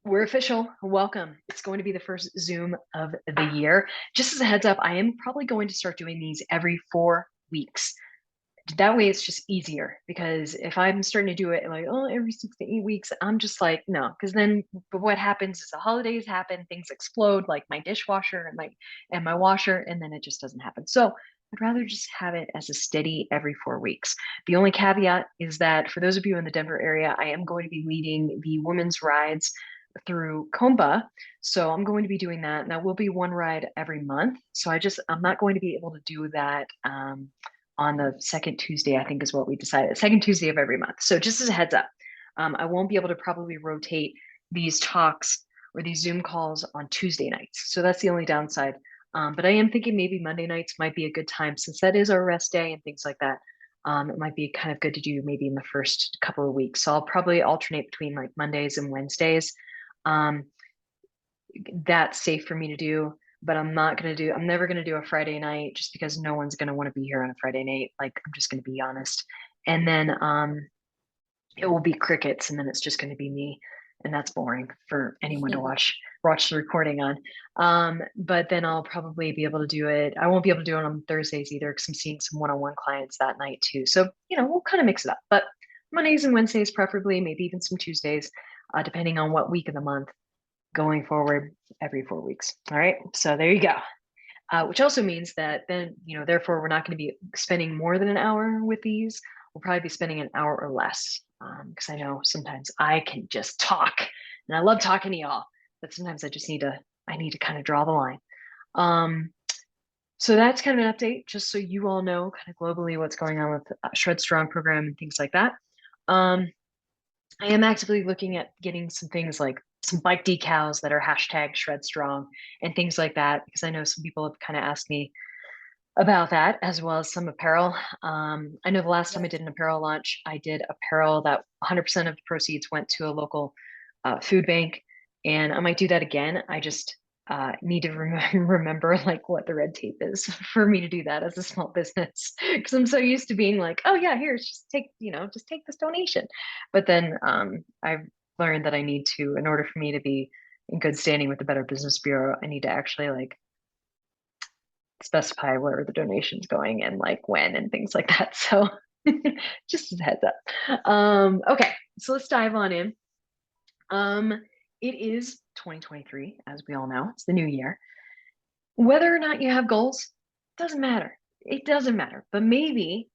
We're official. Welcome. It's going to be the first Zoom of the year. Just as a heads up, I am probably going to start doing these every 4 weeks. That way it's just easier because if I'm starting to do it like, oh, every 6 to 8 weeks, I'm just like, no, because then but what happens is the holidays happen, things explode, like my dishwasher and my washer, and then it just doesn't happen. So I'd rather just have it as a steady every 4 weeks. The only caveat is that for those of you in the Denver area, I am going to be leading the women's rides through Comba. So I'm going to be doing that. And that will be one ride every month. So I'm not going to be able to do that on the second Tuesday, I think is what we decided, second Tuesday of every month. So just as a heads up, I won't be able to probably rotate these talks or these Zoom calls on Tuesday nights. So that's the only downside. But I am thinking maybe Monday nights might be a good time since that is our rest day and things like that. It might be kind of good to do maybe in the first couple of weeks. So I'll probably alternate between like Mondays and Wednesdays. Um, that's safe for me to do, but I'm never going to do a Friday night just because no one's going to want to be here on a Friday night. Like, I'm just going to be honest. And then it will be crickets, and then it's just going to be me. And that's boring for anyone to watch the recording on. But then I'll probably be able to do it. I won't be able to do it on Thursdays either because I'm seeing some one-on-one clients that night too. So, we'll kind of mix it up. But Mondays and Wednesdays, preferably, maybe even some Tuesdays, depending on what week of the month going forward every 4 weeks. All right. So there you go. Which also means that then, therefore, we're not going to be spending more than an hour with these. We'll probably be spending an hour or less because I know sometimes I can just talk and I love talking to y'all, but sometimes I need to kind of draw the line. So that's kind of an update, just so you all know kind of globally what's going on with Shred Strong program and things like that. I am actively looking at getting some things like some bike decals that are hashtag Shred Strong and things like that, because I know some people have kind of asked me about that, as well as some apparel. I know the last time I did an apparel launch, I did apparel that 100% of the proceeds went to a local food bank, and I might do that again. I just need to remember like what the red tape is for me to do that as a small business, because I'm so used to being like, oh yeah, here, just take this donation. But then I've learned that I need to, in order for me to be in good standing with the Better Business Bureau, I need to actually like specify where the donation's going and like when and things like that. So just as a heads up. Okay, so let's dive on in. It is 2023, as we all know. It's the new year. Whether or not you have goals, doesn't matter. It doesn't matter. But maybe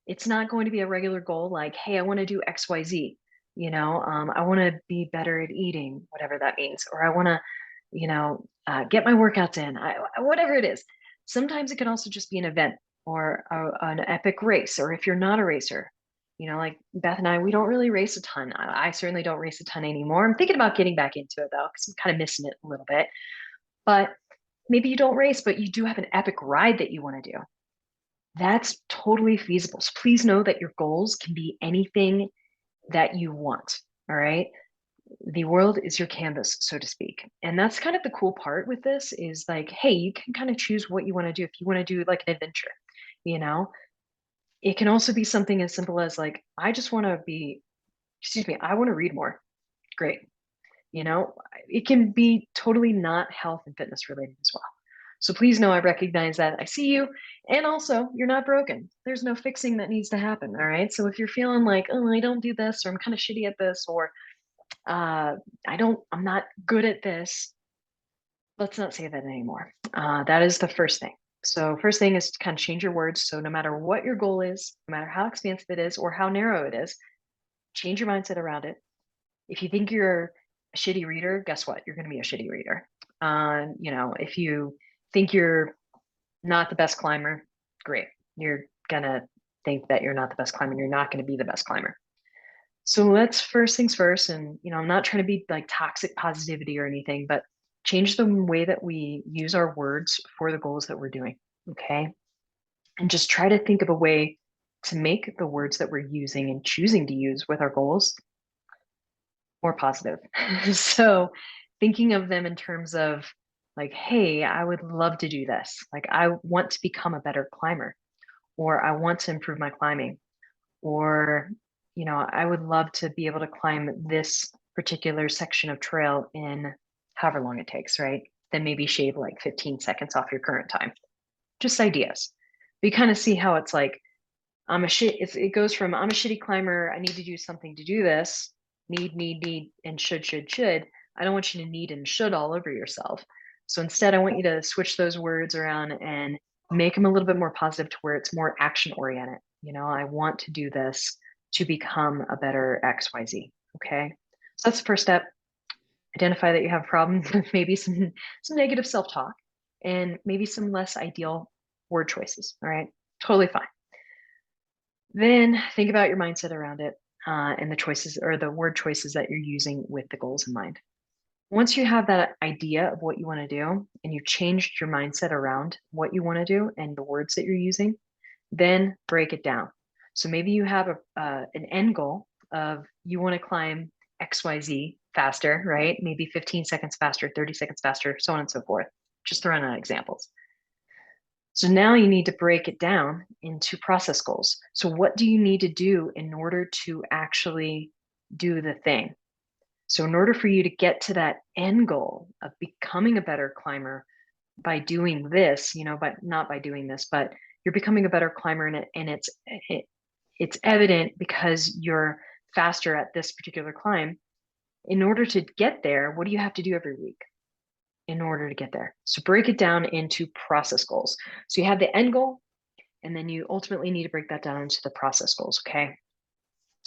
it's not going to be a regular goal like, hey, I want to do XYZ. I want to be better at eating, whatever that means, or I want to, get my workouts in, whatever it is. Sometimes it can also just be an event or an epic race, or if you're not a racer, like Beth and I, we don't really race a ton. I certainly don't race a ton anymore. I'm thinking about getting back into it though, because I'm kind of missing it a little bit. But maybe you don't race, but you do have an epic ride that you want to do. That's totally feasible. So please know that your goals can be anything that you want. All right. The world is your canvas, so to speak. And that's kind of the cool part with this is like, hey, you can kind of choose what you want to do. If you want to do like an adventure, you know, it can also be something as simple as like, I want to read more. Great. It can be totally not health and fitness related as well. So please know I recognize that. I see you. And also, you're not broken. There's no fixing that needs to happen. All right. So if you're feeling like, oh, I don't do this, or I'm kind of shitty at this, or I'm not good at this, let's not say that anymore. That is the first thing. So, first thing is to kind of change your words. So, no matter what your goal is, no matter how expansive it is or how narrow it is, change your mindset around it. If you think you're a shitty reader, guess what? You're going to be a shitty reader. If you think you're not the best climber, great. You're going to think that you're not the best climber and you're not going to be the best climber. So let's first things first. And, I'm not trying to be like toxic positivity or anything, but change the way that we use our words for the goals that we're doing. Okay. And just try to think of a way to make the words that we're using and choosing to use with our goals more positive. So thinking of them in terms of like, hey, I would love to do this. Like, I want to become a better climber, or I want to improve my climbing, or, I would love to be able to climb this particular section of trail in however long it takes, right? Then maybe shave like 15 seconds off your current time. Just ideas. But you kind of see how it's like, it goes from I'm a shitty climber, I need to do something to do this, need, and should. I don't want you to need and should all over yourself. So instead, I want you to switch those words around and make them a little bit more positive to where it's more action oriented. I want to do this to become a better XYZ. Okay. So that's the first step. Identify that you have problems with maybe some negative self-talk and maybe some less ideal word choices. All right. Totally fine. Then think about your mindset around it and the choices or the word choices that you're using with the goals in mind. Once you have that idea of what you want to do and you've changed your mindset around what you want to do and the words that you're using, then break it down. So maybe you have an end goal of you want to climb XYZ faster, right? Maybe 15 seconds faster, 30 seconds faster, so on and so forth. Just throwing out examples. So now you need to break it down into process goals. So what do you need to do in order to actually do the thing? So in order for you to get to that end goal of becoming a better climber by doing this, but not by doing this, but you're becoming a better climber and it's evident because you're faster at this particular climb. In order to get there, what do you have to do every week in order to get there? So break it down into process goals. So you have the end goal, and then you ultimately need to break that down into the process goals. Okay.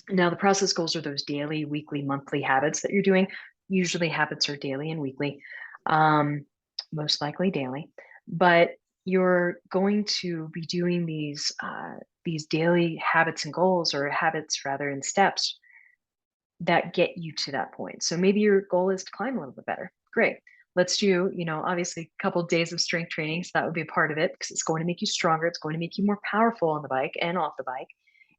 Now, the process goals are those daily, weekly, monthly habits that you're doing. Usually, habits are daily and weekly, most likely daily. But you're going to be doing these daily habits and goals, or habits rather, in steps that get you to that point. So maybe your goal is to climb a little bit better. Great. Let's do, obviously a couple of days of strength training. So that would be a part of it because it's going to make you stronger. It's going to make you more powerful on the bike and off the bike.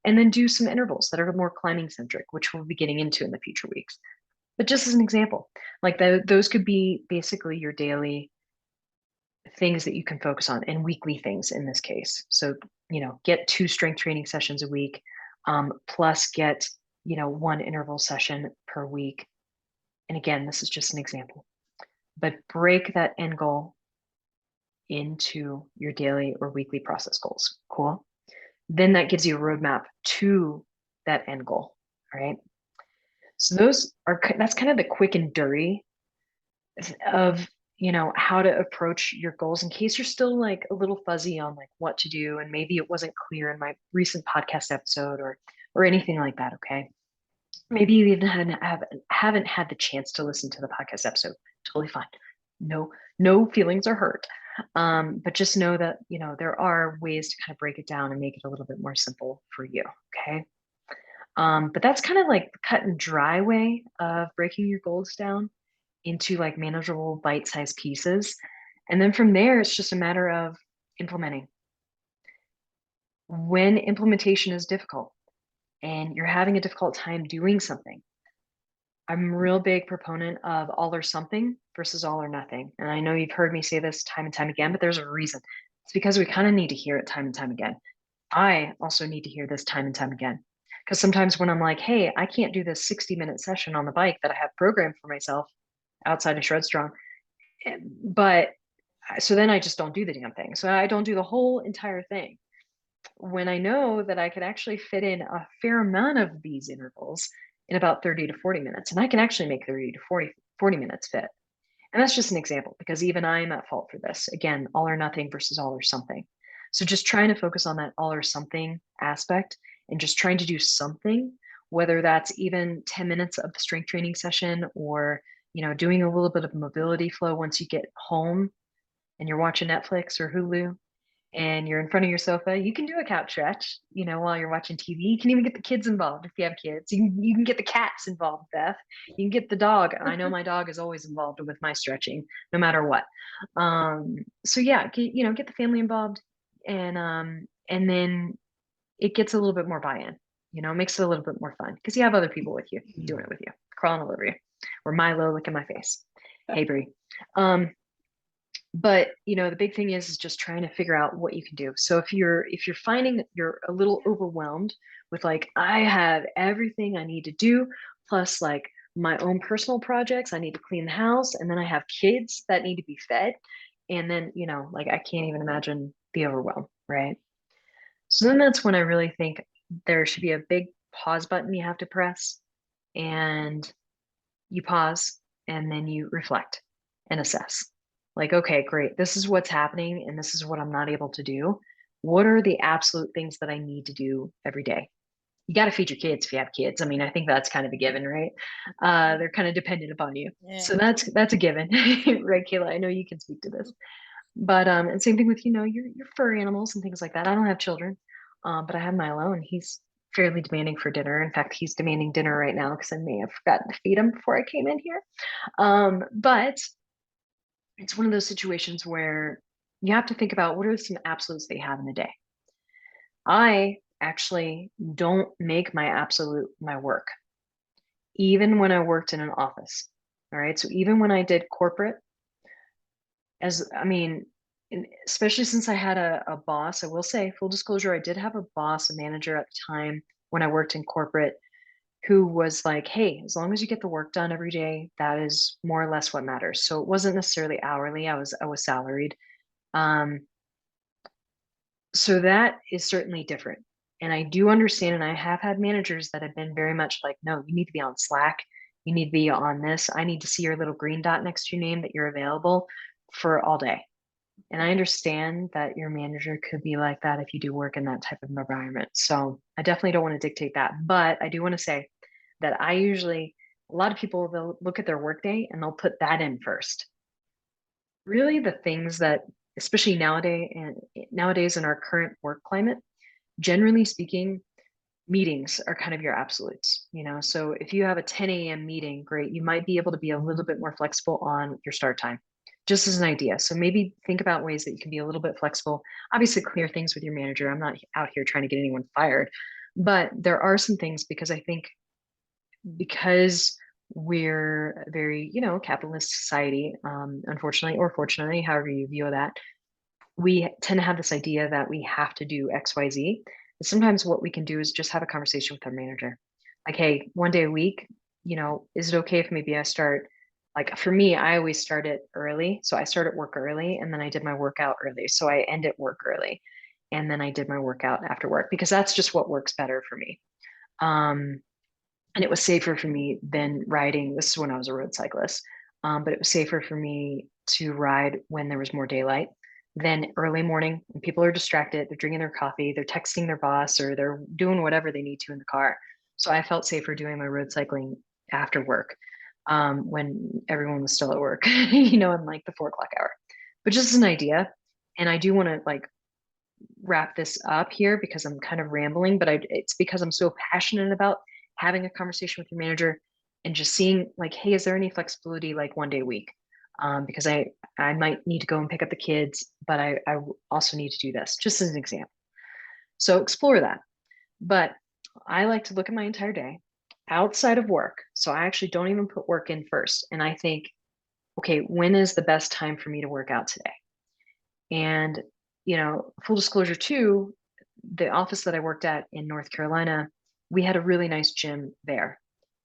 And then do some intervals that are more climbing centric, which we'll be getting into in the future weeks. But just as an example, like those could be basically your daily things that you can focus on and weekly things in this case. So, get 2 strength training sessions a week, plus get, one interval session per week. And again, this is just an example, but break that end goal into your daily or weekly process goals. Cool. Then that gives you a roadmap to that end goal. All right. So that's kind of the quick and dirty of, how to approach your goals in case you're still like a little fuzzy on like what to do. And maybe it wasn't clear in my recent podcast episode or anything like that. Okay. Maybe you even haven't had the chance to listen to the podcast episode. Totally fine. No feelings are hurt. But just know that, there are ways to kind of break it down and make it a little bit more simple for you. Okay. But that's kind of like the cut and dry way of breaking your goals down into like manageable bite-sized pieces. And then from there, it's just a matter of implementing. When implementation is difficult and you're having a difficult time doing something, I'm a real big proponent of all or something versus all or nothing. And I know you've heard me say this time and time again, but there's a reason. It's because we kind of need to hear it time and time again. I also need to hear this time and time again. Because sometimes when I'm like, hey, I can't do this 60-minute session on the bike that I have programmed for myself outside of Shred Strong, but so then I just don't do the damn thing. So I don't do the whole entire thing. When I know that I could actually fit in a fair amount of these intervals in about 30 to 40 minutes, and I can actually make 30 to 40 minutes fit. And that's just an example because even I'm at fault for this. Again, all or nothing versus all or something. So just trying to focus on that all or something aspect and just trying to do something, whether that's even 10 minutes of the strength training session or, doing a little bit of mobility flow once you get home and you're watching Netflix or Hulu and you're in front of your sofa, you can do a couch stretch, while you're watching TV. You can even get the kids involved if you have kids. You can get the cats involved, Beth. You can get the dog. I know my dog is always involved with my stretching, no matter what. So yeah, get the family involved, and then it gets a little bit more buy-in. Makes it a little bit more fun because you have other people with you doing it with you, crawling all over you, or Milo licking my face. Hey, Brie. But the big thing is just trying to figure out what you can do. So if you're finding that you're a little overwhelmed with like, I have everything I need to do, plus like my own personal projects. I need to clean the house, and then I have kids that need to be fed. And then, like I can't even imagine the overwhelm, right? So then that's when I really think there should be a big pause button you have to press, and you pause and then you reflect and assess. Like, okay, great. This is what's happening and this is what I'm not able to do. What are the absolute things that I need to do every day? You got to feed your kids if you have kids. I mean, I think that's kind of a given, right? They're kind of dependent upon you. Yeah. So that's a given, right, Kayla? I know you can speak to this. But and same thing with your fur animals and things like that. I don't have children, but I have Milo, and he's fairly demanding for dinner. In fact, he's demanding dinner right now because I may have forgotten to feed him before I came in here. But it's one of those situations where you have to think about what are some absolutes they have in a day. I actually don't make my absolute my work, even when I worked in an office. All right. So even when I did corporate, as I mean, especially since I had a boss, I will say, full disclosure, I did have a boss, a manager at the time when I worked in corporate who was like, hey, as long as you get the work done every day, that is more or less what matters. So it wasn't necessarily hourly. I was salaried. Um, so that is certainly different. And I do understand, and I have had managers that have been very much like, no, you need to be on Slack. You need to be on this. I need to see your little green dot next to your name that you're available for all day. And I understand that your manager could be like that if you do work in that type of environment. So I definitely don't want to dictate that. But I do want to say that a lot of people, they'll look at their workday and they'll put that in first. Really, the things that, especially nowadays in our current work climate, generally speaking, meetings are kind of your absolutes. So if you have a 10 a.m. meeting, great, you might be able to be a little bit more flexible on your start time, just as an idea. So maybe think about ways that you can be a little bit flexible. Obviously, clear things with your manager. I'm not out here trying to get anyone fired, but there are some things because I think because we're a very, capitalist society, unfortunately or fortunately, however you view that, we tend to have this idea that we have to do XYZ. And sometimes what we can do is just have a conversation with our manager. Like, hey, one day a week, is it okay if maybe I start, like for me, I always start it early. So I start at work early and then I did my workout early. So I end at work early and then I did my workout after work because that's just what works better for me. Um, and it was safer for me than riding. This is when I was a road cyclist, but it was safer for me to ride when there was more daylight than early morning when people are distracted. They're drinking their coffee, they're texting their boss, or they're doing whatever they need to in the car. So I felt safer doing my road cycling after work when everyone was still at work, in like the 4 o'clock hour. But just as an idea, and I do want to like wrap this up here because I'm kind of rambling, but it's because I'm so passionate about having a conversation with your manager and just seeing like, hey, is there any flexibility like one day a week? Because I might need to go and pick up the kids, but I also need to do this, just as an example. So explore that. But I like to look at my entire day outside of work. So I actually don't even put work in first. And I think, okay, when is the best time for me to work out today? And, full disclosure too, the office that I worked at in North Carolina, we had a really nice gym there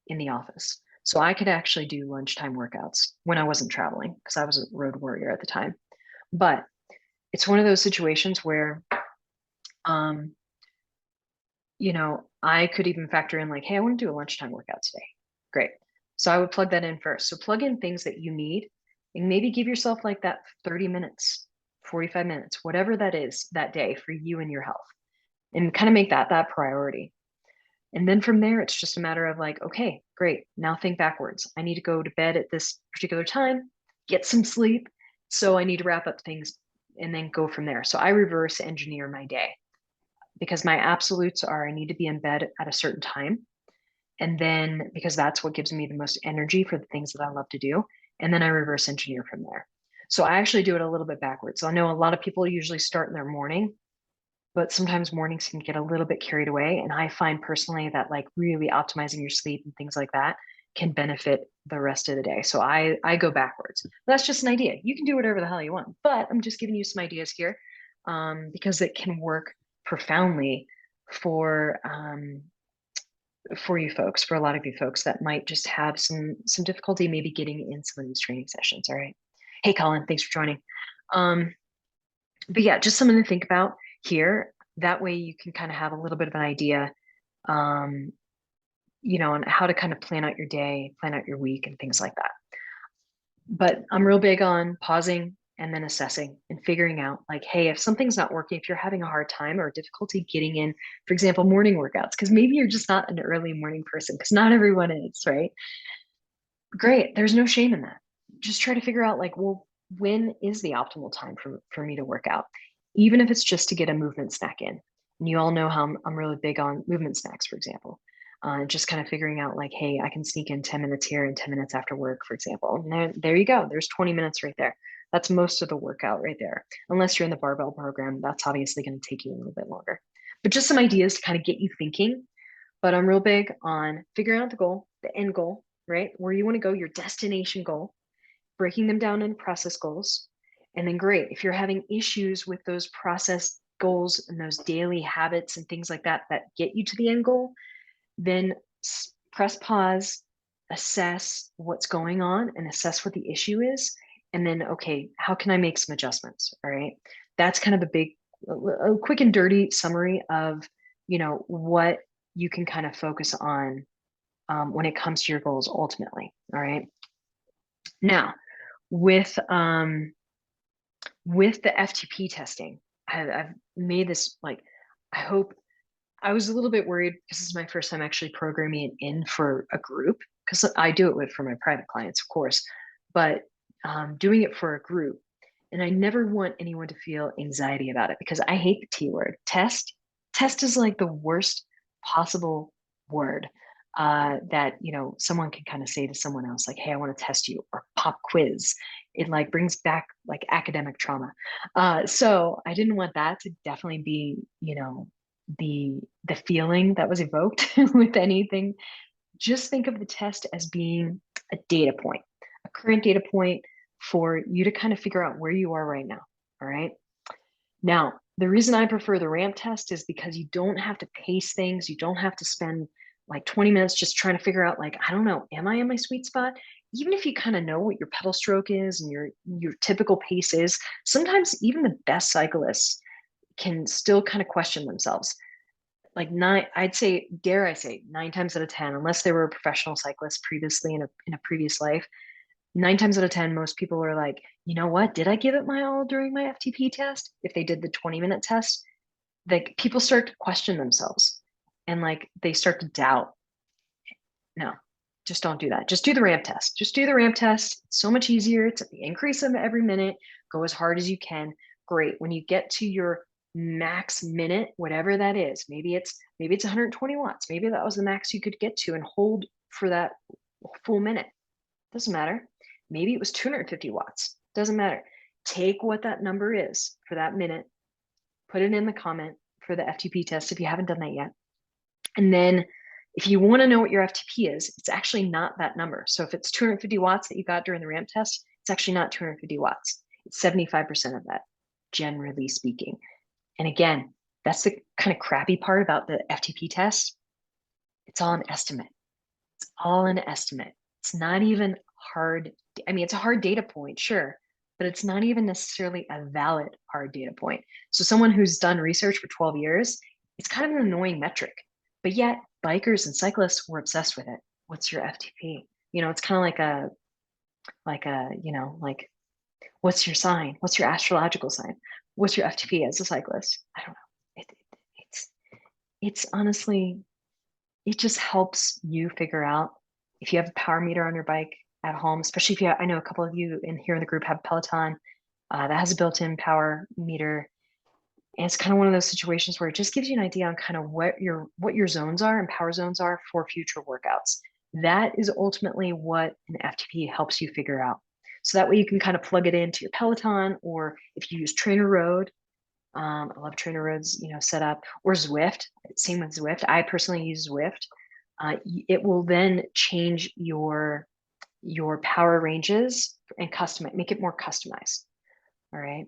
in the office. So I could actually do lunchtime workouts when I wasn't traveling because I was a road warrior at the time. But it's one of those situations where, um, I could even factor in like, hey, I want to do a lunchtime workout today. Great. So I would plug that in first. So plug in things that you need and maybe give yourself like that 30 minutes, 45 minutes, whatever that is that day for you and your health, and kind of make that priority. And then from there, it's just a matter of like, okay, great. Now think backwards. I need to go to bed at this particular time, get some sleep. So I need to wrap up things and then go from there. So I reverse engineer my day because my absolutes are I need to be in bed at a certain time. And then because that's what gives me the most energy for the things that I love to do. And then I reverse engineer from there. So I actually do it a little bit backwards. So I know a lot of people usually start in their morning, but sometimes mornings can get a little bit carried away. And I find personally that like really optimizing your sleep and things like that can benefit the rest of the day. So I go backwards. That's just an idea. You can do whatever the hell you want, but I'm just giving you some ideas here because it can work profoundly for for you folks, for a lot of you folks that might just have some difficulty maybe getting in some of these training sessions. All right. Hey, Colin, thanks for joining. Um, but yeah, just something to think about here. That way you can kind of have a little bit of an idea, um, on how to kind of plan out your day, plan out your week, and things like that. But I'm real big on pausing and then assessing and figuring out like, hey, if something's not working, if you're having a hard time or difficulty getting in, for example, morning workouts, because maybe you're just not an early morning person, because not everyone is, right? Great. There's no shame in that. Just try to figure out like, well, when is the optimal time for me to work out? Even if it's just to get a movement snack in. And you all know how I'm really big on movement snacks, for example. Just kind of figuring out like, hey, I can sneak in 10 minutes here and 10 minutes after work, for example. And there you go. There's 20 minutes right there. That's most of the workout right there. Unless you're in the barbell program, that's obviously going to take you a little bit longer. But just some ideas to kind of get you thinking. But I'm real big on figuring out the goal, the end goal, right? Where you want to go, your destination goal, breaking them down into process goals. And then great, if you're having issues with those process goals and those daily habits and things like that that get you to the end goal, then press pause, assess what's going on and assess what the issue is. And then, okay, how can I make some adjustments? All right. That's kind of a quick and dirty summary of, what you can kind of focus on when it comes to your goals ultimately. All right. Now, with with the FTP testing, I've made this like, I hope. I was a little bit worried because this is my first time actually programming it in for a group, because I do it for my private clients, of course, but doing it for a group. And I never want anyone to feel anxiety about it because I hate the T word. Test is like the worst possible word that someone can kind of say to someone else, like, "Hey, I want to test you," or pop quiz. It like brings back like academic trauma. So I didn't want that to definitely be, the feeling that was evoked with anything. Just think of the test as being a data point, a current data point for you to kind of figure out where you are right now. All right. Now, the reason I prefer the ramp test is because you don't have to pace things. You don't have to spend like 20 minutes just trying to figure out, like, I don't know, am I in my sweet spot? Even if you kind of know what your pedal stroke is and your typical pace is, sometimes even the best cyclists can still kind of question themselves. Like nine, I'd say, dare I say, 9 times out of 10, unless they were a professional cyclist previously in a previous life, 9 times out of 10, most people are like, you know what? Did I give it my all during my FTP test? If they did the 20-minute test, like people start to question themselves and like they start to doubt. No, just don't do that. Just do the ramp test. Just do the ramp test. It's so much easier. It's at the increase of every minute. Go as hard as you can. Great. When you get to your max minute, whatever that is, maybe it's 120 watts. Maybe that was the max you could get to and hold for that full minute. Doesn't matter. Maybe it was 250 watts. Doesn't matter. Take what that number is for that minute, put it in the comment for the FTP test if you haven't done that yet. And then if you want to know what your FTP is, it's actually not that number. So if it's 250 watts that you got during the ramp test, it's actually not 250 watts. It's 75% of that, generally speaking. And again, that's the kind of crappy part about the FTP test. It's all an estimate. It's all an estimate. It's not even hard. I mean, it's a hard data point, sure, but it's not even necessarily a valid hard data point. So someone who's done research for 12 years, it's kind of an annoying metric, but yet bikers and cyclists were obsessed with it. What's your FTP? It's kind of like what's your sign? What's your astrological sign? What's your FTP as a cyclist? I don't know. It's it's honestly, it just helps you figure out if you have a power meter on your bike at home, especially if I know a couple of you in here in the group have Peloton that has a built-in power meter. And it's kind of one of those situations where it just gives you an idea on kind of what your zones are and power zones are for future workouts. That is ultimately what an FTP helps you figure out. So that way you can kind of plug it into your Peloton, or if you use Trainer Road, I love Trainer Road's setup, or Zwift. Same with Zwift. I personally use Zwift. It will then change your power ranges and make it more customized. All right.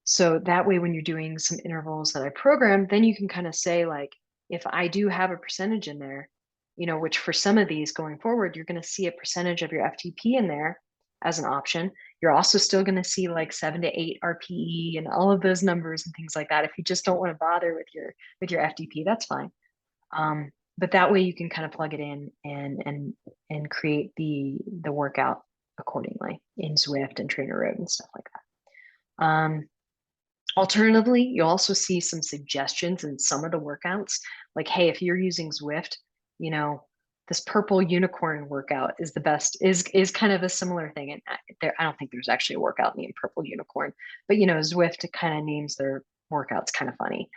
So that way, when you're doing some intervals that I program, then you can kind of say, like, if I do have a percentage in there, which for some of these going forward, you're going to see a percentage of your FTP in there as an option. You're also still going to see like 7 to 8 RPE and all of those numbers and things like that. If you just don't want to bother with your FTP, that's fine. But that way you can kind of plug it in and create the workout accordingly in Zwift and Trainer Road and stuff like that. Alternatively, you'll also see some suggestions in some of the workouts, like, hey, if you're using Zwift, this purple unicorn workout is the best, is kind of a similar thing. And I don't think there's actually a workout named purple unicorn, but Zwift kind of names their workouts kind of funny.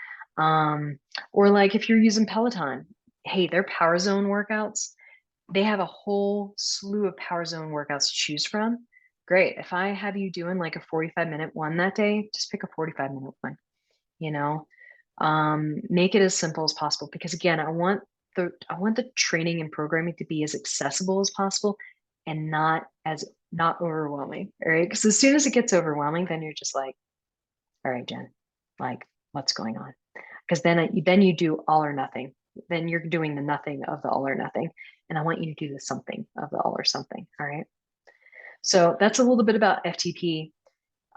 Or like if you're using Peloton, hey, their Power Zone workouts, they have a whole slew of Power Zone workouts to choose from. Great. If I have you doing like a 45-minute one that day, just pick a 45-minute one, you know, make it as simple as possible, because again, I want the training and programming to be as accessible as possible and not overwhelming. All right. Because as soon as it gets overwhelming, then you're just like, all right, Jen, like, what's going on? Because then you do all or nothing. Then you're doing the nothing of the all or nothing. And I want you to do the something of the all or something. All right. So that's a little bit about FTP.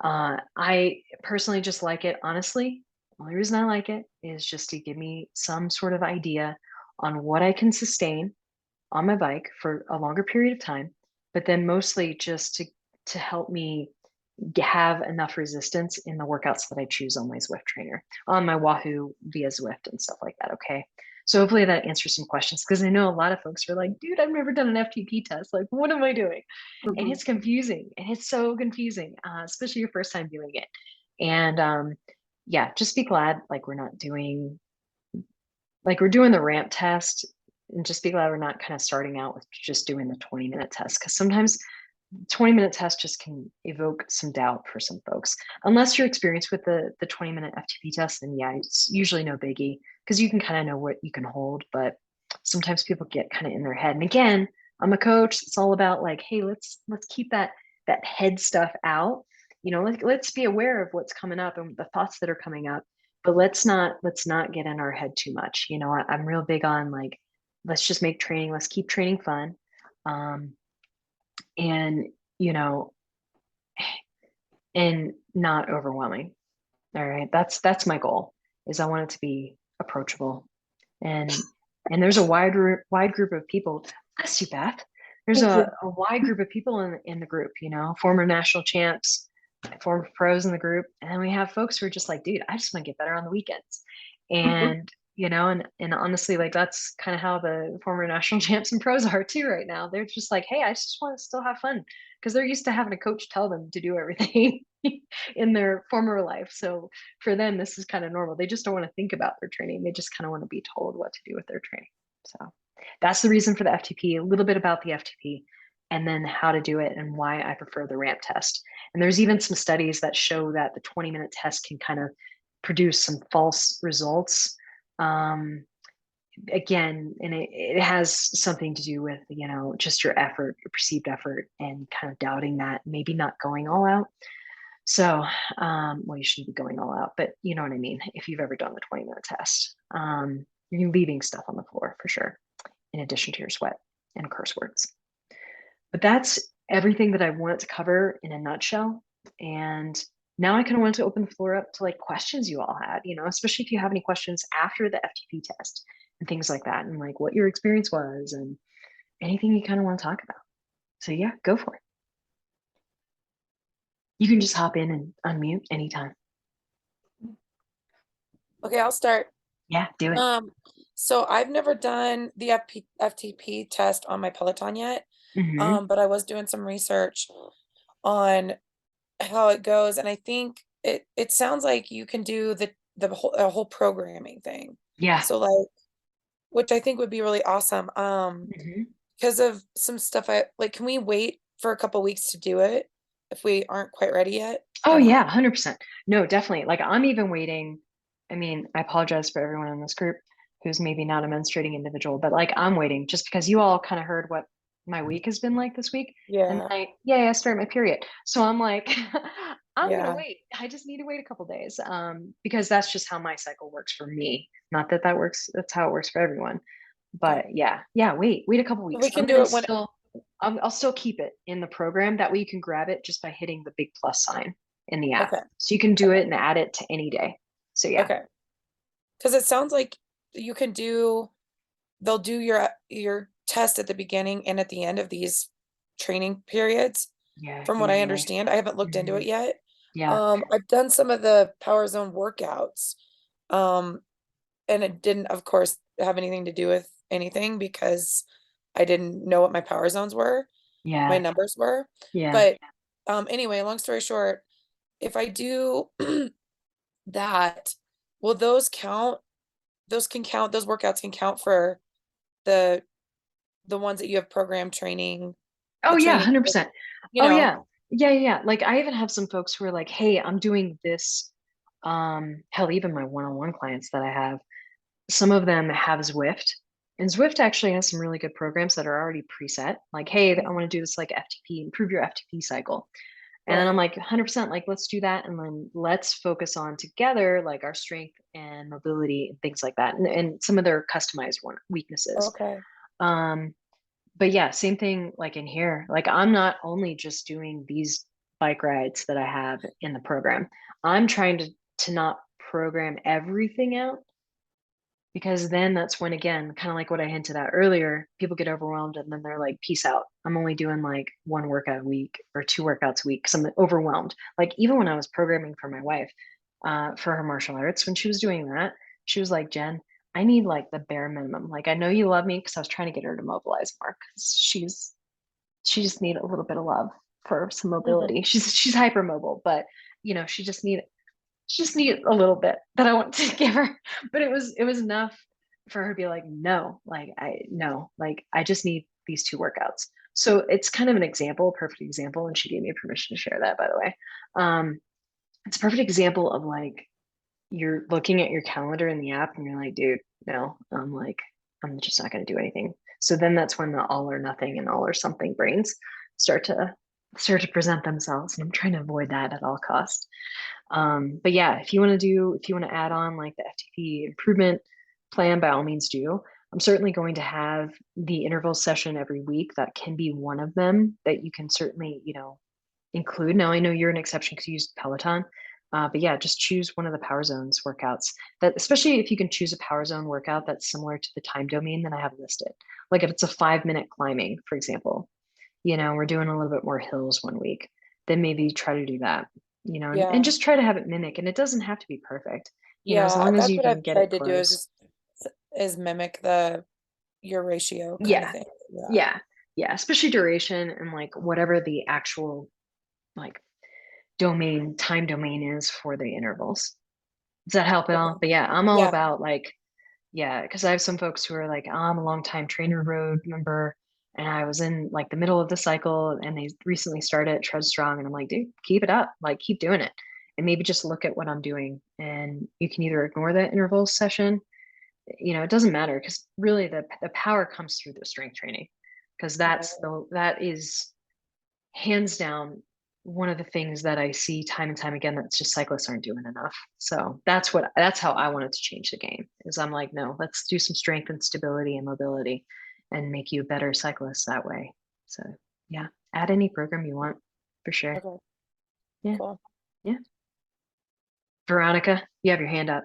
I personally just like it. Honestly, the only reason I like it is just to give me some sort of idea on what I can sustain on my bike for a longer period of time, but then mostly just to help me have enough resistance in the workouts that I choose on my Zwift trainer, on my Wahoo via Zwift and stuff like that. Okay. So hopefully that answers some questions, because I know a lot of folks are like, dude, I've never done an FTP test. Like, what am I doing? And it's confusing. And it's so confusing, especially your first time doing it. And yeah, just be glad like we're doing the ramp test, and just be glad we're not kind of starting out with just doing the 20-minute test, because sometimes 20-minute test just can evoke some doubt for some folks. Unless you're experienced with the 20-minute FTP test, then yeah, it's usually no biggie, because you can kind of know what you can hold. But sometimes people get kind of in their head. And again, I'm a coach. It's all about like, hey, let's keep that head stuff out. Let's be aware of what's coming up and the thoughts that are coming up, but let's not get in our head too much. I'm real big on like, let's just make training, let's keep training fun. And you know and not overwhelming. All right, that's my goal, is I want it to be approachable, and there's a wide group of people. Bless you, Beth. There's Thank you. a wide group of people in the group, former national champs, former pros in the group, and then we have folks who are just like, dude, I just want to get better on the weekends. And and honestly, like, that's kind of how the former national champs and pros are too right now. They're just like, hey, I just want to still have fun, because they're used to having a coach tell them to do everything in their former life. So for them, this is kind of normal. They just don't want to think about their training. They just kind of want to be told what to do with their training. So that's the reason for the FTP, a little bit about the FTP, and then how to do it and why I prefer the ramp test. And there's even some studies that show that the 20-minute test can kind of produce some false results. Again, and it has something to do with, just your effort, your perceived effort, and kind of doubting that, maybe not going all out. So, well, you shouldn't be going all out, but you know what I mean. If you've ever done the 20-minute test, you're leaving stuff on the floor for sure, in addition to your sweat and curse words. But that's everything that I wanted to cover in a nutshell. And now I kind of want to open the floor up to like questions you all had, especially if you have any questions after the FTP test and things like that, and like what your experience was and anything you kind of want to talk about. So yeah, go for it. You can just hop in and unmute anytime. Okay, I'll start. Yeah, do it. So I've never done the FTP test on my Peloton yet, Mm-hmm. but I was doing some research on how it goes, and I think it sounds like you can do the whole programming thing. Yeah. So like, which I think would be really awesome. Mm-hmm. Because of some stuff I like, can we wait for a couple weeks to do it if we aren't quite ready yet Oh or yeah, not? 100%. No, definitely. Like, I'm even waiting. I mean, I apologize for everyone in this group who's maybe not a menstruating individual, but like, I'm waiting just because you all kind of heard what my week has been like this week. And Yeah, yeah, I started my period. So I'm like, I'm gonna yeah, wait. I just need to wait a couple days. Because that's just how my cycle works for me. Not that that works, that's how it works for everyone. Okay. But yeah, wait a couple We weeks. can do it when I'll still keep it in the program. That way you can grab it just by hitting the big plus sign in the app. okay. So you can do Okay. it and add it to any day. So yeah. Okay. Because it sounds like you can do they'll do your test at the beginning and at the end of these training periods. From what I Yeah. understand, I haven't looked into Mhm. it yet. Yeah. I've done some of the Power Zone workouts. Um, and it didn't, of course, have anything to do with anything because I didn't know what my power zones were, my Yeah. numbers were. Yeah. But anyway, long story short, if I do that, will those count? Those can count, those workouts can count for the the ones that you have program training, Oh the yeah, training, 100%. you Oh know. yeah. Yeah. Like I even have some folks who are like, "Hey, I'm doing this." Hell, even my one-on-one clients that I have, some of them have Zwift, and Zwift actually has some really good programs that are already preset. Like, hey, I Mhm. want to do this like FTP, improve your FTP cycle. And then I'm Right. like 100% like, let's do that. And then let's focus on together, like our strength and mobility and things like that. And some of their customized weaknesses. Okay. Um, but yeah, same thing like in here. Like I'm not only just doing these bike rides that I have in the program. I'm trying to not program everything out, because then that's when, again, kind of like what I hinted at earlier, people get overwhelmed and then they're like, peace out. I'm only doing like one workout a week or two workouts a week because I'm overwhelmed. Like even when I was programming for my wife, for her martial arts, when she was doing that, she was like, Jen, I need like the bare minimum. Like I know you love me, because I was trying to get her to mobilize more, because she just need a little bit of love for some Mhm. mobility. She's hyper mobile, but she just need a little bit that I want to give her. But it was enough for her to be like, no, like I no, like I just need these two workouts. So it's kind of an example, perfect example, and she gave me permission to share that, by the way. It's a perfect example of like, you're looking at your calendar in the app and you're like, dude, no, I'm just not going to do anything. So then that's when the all or nothing and all or something brains start to present themselves, and I'm trying to avoid that at all costs. But yeah, if you want to add on like the FTP improvement plan, by all means do. I'm certainly going to have the interval session every week. That can be one of them that you can certainly, include. Now I know you're an exception because you used Peloton. But yeah, just choose one of the power zones workouts, that, especially if you can choose a power zone workout that's similar to the time domain that I have listed. Like if it's a 5 minute climbing, for example, we're doing a little bit more hills one week, then maybe try to do that, and Yeah. just try to have it mimic. And it doesn't have to be perfect, as Yeah. long as That's you what I've can get tried it to do is close. just is mimic the your ratio kind of Yeah, thing. Yeah. yeah, yeah. Especially duration and like whatever the actual like time domain is for the intervals. Does that help at all? Okay. But yeah, I'm all Yeah. about like, yeah, because I have some folks who are like, oh, I'm a long time trainer road member, and I was in like the middle of the cycle, and they recently started Tread Strong, and I'm like, dude, keep it up, like keep doing it, and maybe just look at what I'm doing, and you can either ignore that interval session, it doesn't matter, because really the power comes through the strength training, because Right. that is hands down one of the things that I see time and time again, that's just cyclists aren't doing enough. So that's how I wanted to change the game. Is I'm like, no, let's do some strength and stability and mobility and make you a better cyclist that way. So yeah, add any program you want, for sure. Okay. Yeah. Cool. Yeah. Veronica, you have your hand up.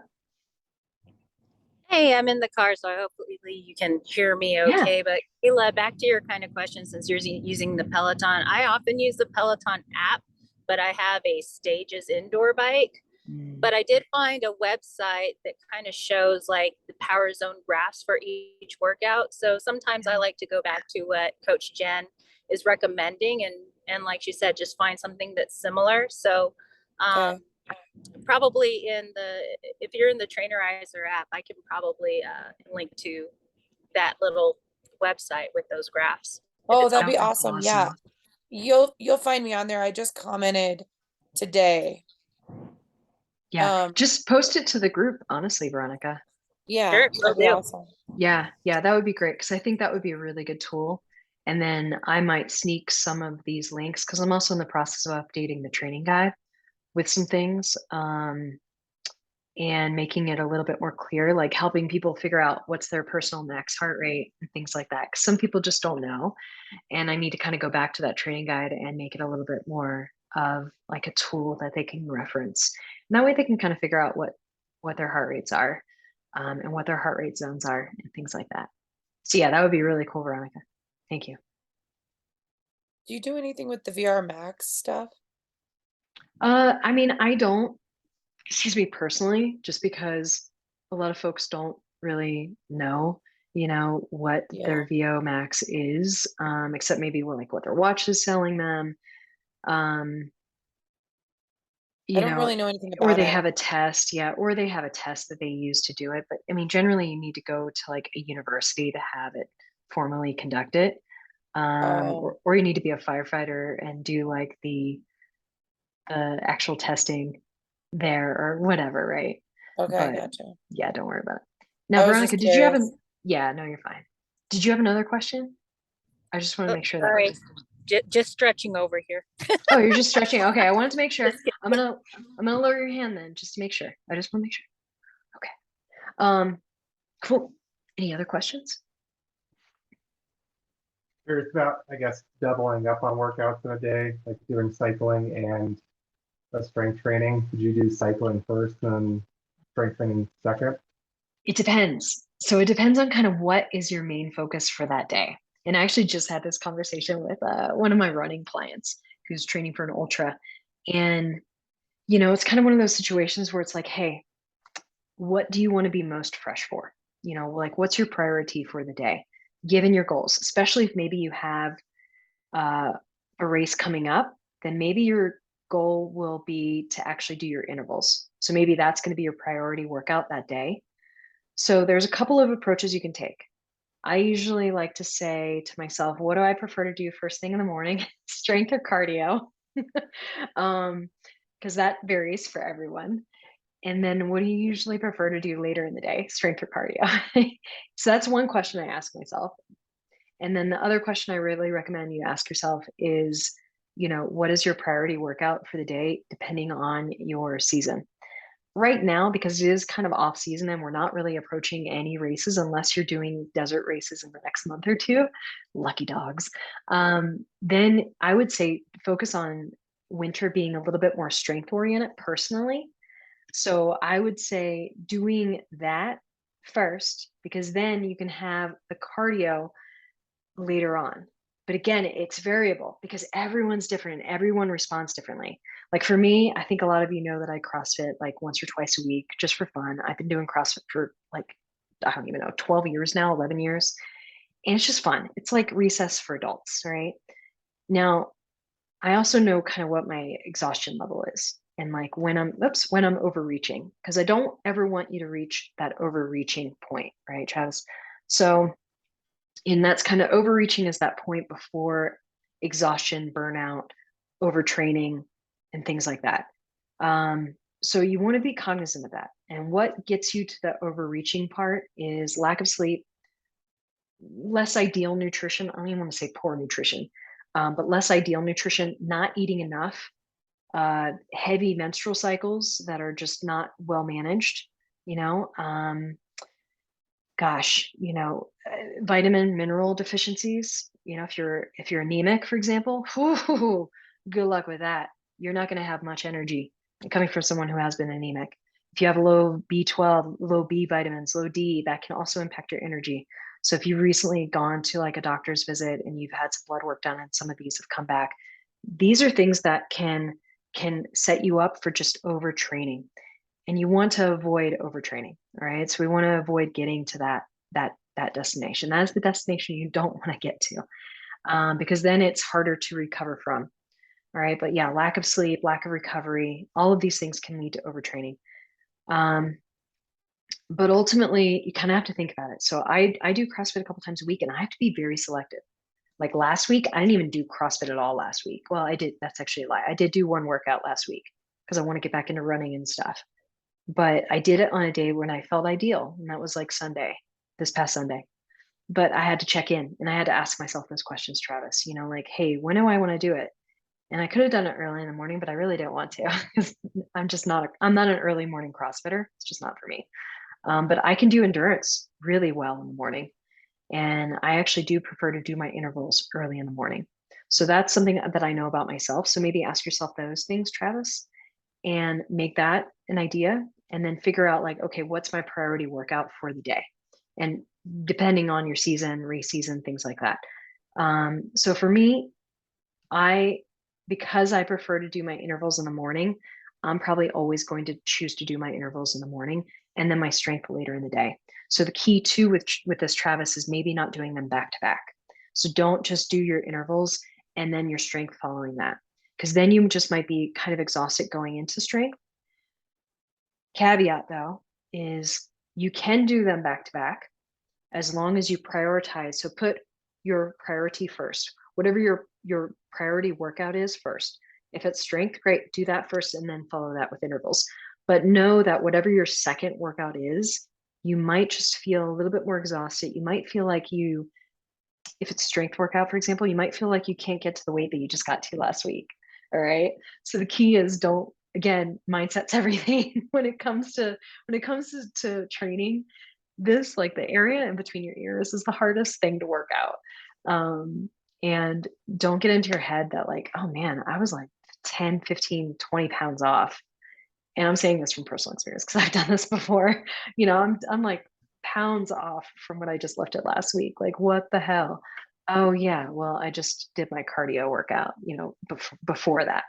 Hey, I'm in the car, so hopefully you can hear me Yeah. okay. But Kayla, back to your kind of question, since you're using the Peloton, I often use the Peloton app, but I have a Stages indoor bike. Mm, But I did find a website that kind of shows like the power zone graphs for each workout. So sometimes I like to go back to what Coach Jen is recommending, and like she said, just find something that's similar. So Okay. um, probably if you're in the Trainerizer app, I can probably link to that little website with those graphs if Oh, it's that'd that be would be helpful. awesome. Yeah. awesome. You'll find me on there. I just commented today. Yeah. Um, Just post it to the group, honestly, Veronica. yeah, Sure, will that'd be do. awesome. Yeah, that would be great, because I think that would be a really good tool. And then I might sneak some of these links, because I'm also in the process of updating the training guide with some things. and making it a little bit more clear, like helping people figure out what's their personal max heart rate and things like that. 'Cause some people just don't know. And I need to kind of go back to that training guide and make it a little bit more of like a tool that they can reference. And that way they can kind of figure out what their heart rates are, and what their heart rate zones are and things like that. So yeah, that would be really cool, Veronica. Thank you. Do you do anything with the VR Max stuff? I mean, I don't, excuse me, personally, just because a lot of folks don't really know, what Yeah. their VO Max is, except maybe what their watch is selling them. Um, I you don't know, really know anything or about they it. have a test, yeah, or they have a test that they use to do it. But I mean, generally, you need to go to like a university to have it formally conducted, Oh, or you need to be a firefighter and do like the actual testing there or whatever, right? okay, But gotcha. yeah, don't worry about it. Now, I was just Veronica, did you have curious. an? Yeah, no, you're fine. Did you have another question? I just want to Oh, make sure that sorry, was. just stretching over here. Oh, you're just stretching. Okay, I wanted to make sure. Just kidding. I'm gonna lower your hand then, just to make sure. I just want to make sure. Okay. Cool. Any other questions? Curious about, I guess, doubling up on workouts in a day, like doing cycling and strength training. Could you do cycling first and strength training second? It depends. So it depends on kind of what is your main focus for that day. And I actually just had this conversation with one of my running clients who's training for an ultra. And, it's kind of one of those situations where it's like, hey, what do you want to be most fresh for? Like what's your priority for the day, given your goals, especially if maybe you have uh, a race coming up, then maybe your goal will be to actually do your intervals. So maybe that's going to be your priority workout that day. So there's a couple of approaches you can take. I usually like to say to myself, what do I prefer to do first thing in the morning? Strength or cardio? Because that varies for everyone. And then what do you usually prefer to do later in the day? Strength or cardio? So that's one question I ask myself. And then the other question I really recommend you ask yourself is, what is your priority workout for the day, depending on your season? Right now, because it is kind of off season and we're not really approaching any races unless you're doing desert races in the next month or two, lucky dogs. Then I would say focus on winter being a little bit more strength oriented personally. So I would say doing that first, because then you can have the cardio later on. But again, it's variable because everyone's different and everyone responds differently. Like for me, I think a lot of you know that I CrossFit like once or twice a week just for fun. I've been doing CrossFit for like, I don't even know, 12 years now, 11 years. And it's just fun. It's like recess for adults, right? Now, I also know kind of what my exhaustion level is and like when I'm overreaching, because I don't ever want you to reach that overreaching point, right, Travis? So, and that's kind of overreaching is that point before exhaustion, burnout, overtraining, and things like that. So you want to be cognizant of that. And what gets you to the overreaching part is lack of sleep, less ideal nutrition. I don't even want to say poor nutrition, but less ideal nutrition, not eating enough, heavy menstrual cycles that are just not well managed, you know, gosh, vitamin mineral deficiencies, if you're anemic, for example, whew, good luck with that. You're not going to have much energy coming from someone who has been anemic. If you have low B12, low B vitamins, low D, that can also impact your energy. So if you've recently gone to like a doctor's visit and you've had some blood work done and some of these have come back, these are things that can set you up for just overtraining, and you want to avoid overtraining. All right, so we want to avoid getting to that destination. That is the destination you don't want to get to, because then it's harder to recover from. All right, but yeah, lack of sleep, lack of recovery, all of these things can lead to overtraining. But ultimately, you kind of have to think about it. So I do CrossFit a couple times a week, and I have to be very selective. Like last week, I didn't even do CrossFit at all last week. Well, I did. That's actually a lie. I did do one workout last week because I want to get back into running and stuff. But I did it on a day when I felt ideal, and that was like Sunday, this past Sunday. But I had to check in and I had to ask myself those questions, Travis, like, hey, when do I want to do it? And I could have done it early in the morning, but I really didn't want to because I'm not an early morning CrossFitter. It's just not for me. But I can do endurance really well in the morning. And I actually do prefer to do my intervals early in the morning. So that's something that I know about myself. So maybe ask yourself those things, Travis, and make that an idea. And then figure out, like, okay, what's my priority workout for the day? And depending on your season, race season, things like that. So for me, because I prefer to do my intervals in the morning, I'm probably always going to choose to do my intervals in the morning and then my strength later in the day. So the key too with this, Travis, is maybe not doing them back to back. So don't just do your intervals and then your strength following that, because then you just might be kind of exhausted going into strength. Caveat though is you can do them back to back as long as you prioritize. So put your priority first. Whatever your priority workout is first. If it's strength, great, do that first and then follow that with intervals. But know that whatever your second workout is, you might just feel a little bit more exhausted. You might feel like if it's strength workout, for example, you might feel like you can't get to the weight that you just got to last week. All right. So the key is again, mindset's everything when it comes to training. This, like the area in between your ears, is the hardest thing to work out. And don't get into your head that, like, oh man, I was like 10, 15, 20 pounds off. And I'm saying this from personal experience because I've done this before. I'm like pounds off from what I just lifted last week. Like, what the hell? Oh yeah, well, I just did my cardio workout, before that.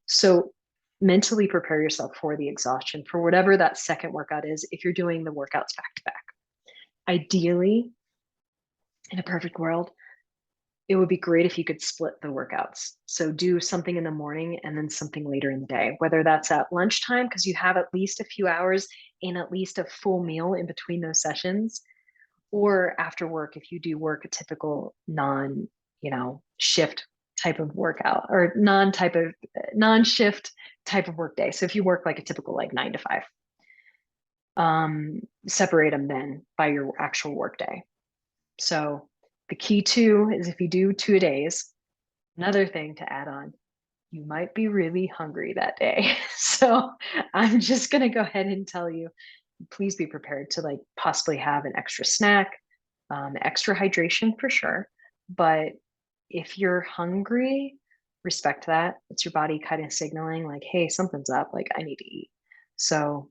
So mentally prepare yourself for the exhaustion for whatever that second workout is, if you're doing the workouts back to back. Ideally, in a perfect world, it would be great if you could split the workouts. So do something in the morning and then something later in the day, whether that's at lunchtime, because you have at least a few hours and at least a full meal in between those sessions, or after work, if you do work a typical shift type of workout, or non-shift type of work day. So if you work like a typical, like 9 to 5, separate them then by your actual work day. So the key too is, if you do 2-a-days, another thing to add on, you might be really hungry that day. So I'm just going to go ahead and tell you, please be prepared to, like, possibly have an extra snack, extra hydration for sure. But if you're hungry, respect that. It's your body kind of signaling, like, hey, something's up, like I need to eat. So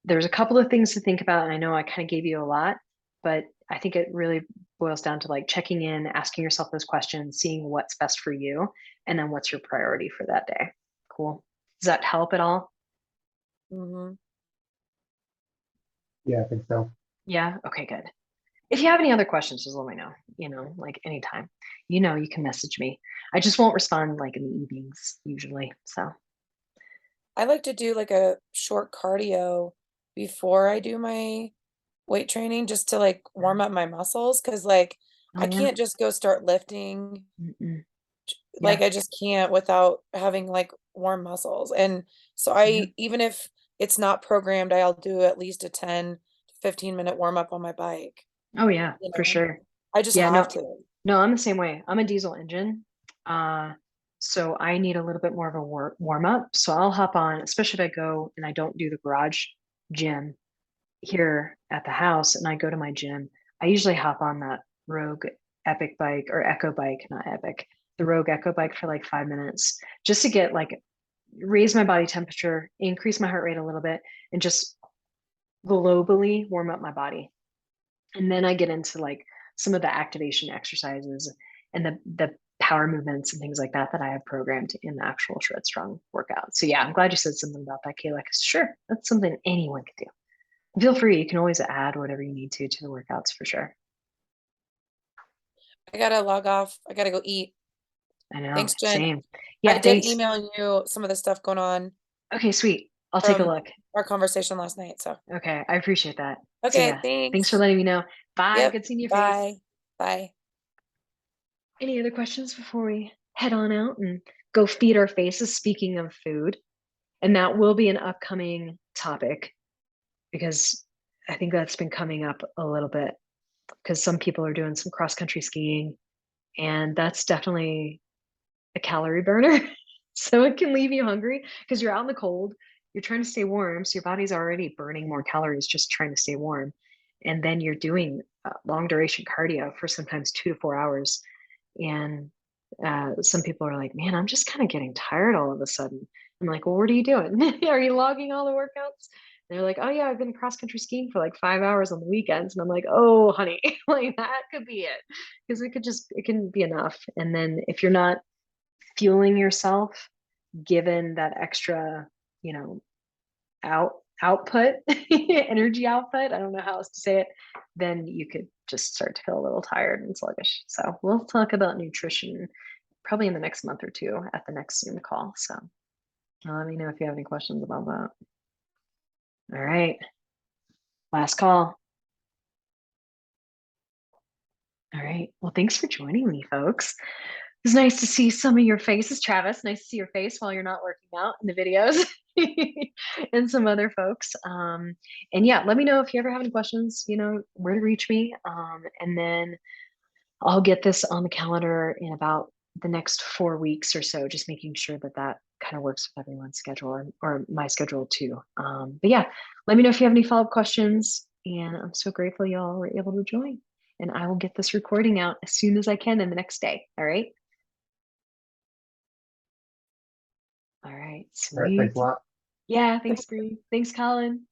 there's a couple of things to think about. And I know I kind of gave you a lot, but I think it really boils down to, like, checking in, asking yourself those questions, seeing what's best for you, and then what's your priority for that day. Cool. Does that help at all? Mm-hmm. Yeah, I think so. Yeah. Okay, good. If you have any other questions, just let me know, like anytime. You can message me. I just won't respond like in the evenings usually. So, I like to do like a short cardio before I do my weight training, just to like warm up my muscles, because like oh I yeah. can't just go start lifting. Mm-mm. Like Yeah. I just can't without having like warm muscles. And so Yeah. even if it's not programmed, I'll do at least a 10 to 15 minute warm up on my bike. Oh yeah, You for know, sure. I just Yeah, have no, to. no, I'm the same way. I'm a diesel engine. So I need a little bit more of a warm up. So I'll hop on, especially if I go and I don't do the garage gym here at the house and I go to my gym. I usually hop on that Rogue Epic bike, or Echo bike, not Epic, the Rogue Echo bike, for like 5 minutes, just to get, like, raise my body temperature, increase my heart rate a little bit, and just globally warm up my body. And then I get into, like, some of the activation exercises and the power movements and things like that I have programmed in the actual Shred Strong workout. So yeah, I'm glad you said something about that, Kayla, because sure, that's something anyone could do. Feel free, you can always add whatever you need to the workouts for sure. I gotta log off. I gotta go eat. I know, Thanks, Jen. same. I Yeah, did thanks. email you some of the stuff going on Okay, sweet. I'll take a from look. our conversation last night. So, Okay, I appreciate that. So okay, yeah, thanks for thanks. letting me know. Bye, Yep. good seeing your face. Bye. Bye. Any other questions before we head on out and go feed our faces? Speaking of food, and that will be an upcoming topic, because I think that's been coming up a little bit, because some people are doing some cross country skiing, and that's definitely a calorie burner. So it can leave you hungry because you're out in the cold, you're trying to stay warm, so your body's already burning more calories just trying to stay warm. And then you're doing long duration cardio for sometimes 2 to 4 hours. And some people are like, man, I'm just kind of getting tired all of a sudden. I'm like, well, what are you doing? Are you logging all the workouts? They're like, oh yeah, I've been cross country skiing for like 5 hours on the weekends. And I'm like, oh honey, like that could be it. Because it can be enough. And then if you're not fueling yourself, given that extra, you know, output, energy output, I don't know how else to say it, then you could just start to feel a little tired and sluggish. So we'll talk about nutrition probably in the next month or two at the next Zoom call. So let me know if you have any questions about that. All right, last call. All right, well, thanks for joining me, folks. It's nice to see some of your faces, Travis. Nice to see your face while you're not working out in the videos. And some other folks. And yeah, let me know if you ever have any questions, you know, where to reach me. And then I'll get this on the calendar in about the next 4 weeks or so, just making sure that that kind of works with everyone's schedule or my schedule too. But yeah, let me know if you have any follow-up questions. And I'm so grateful y'all were able to join. And I will get this recording out as soon as I can in the next day. All right. All right. All right, thanks Sweet. a lot. Yeah. Thanks, Bree. Thanks, Colin.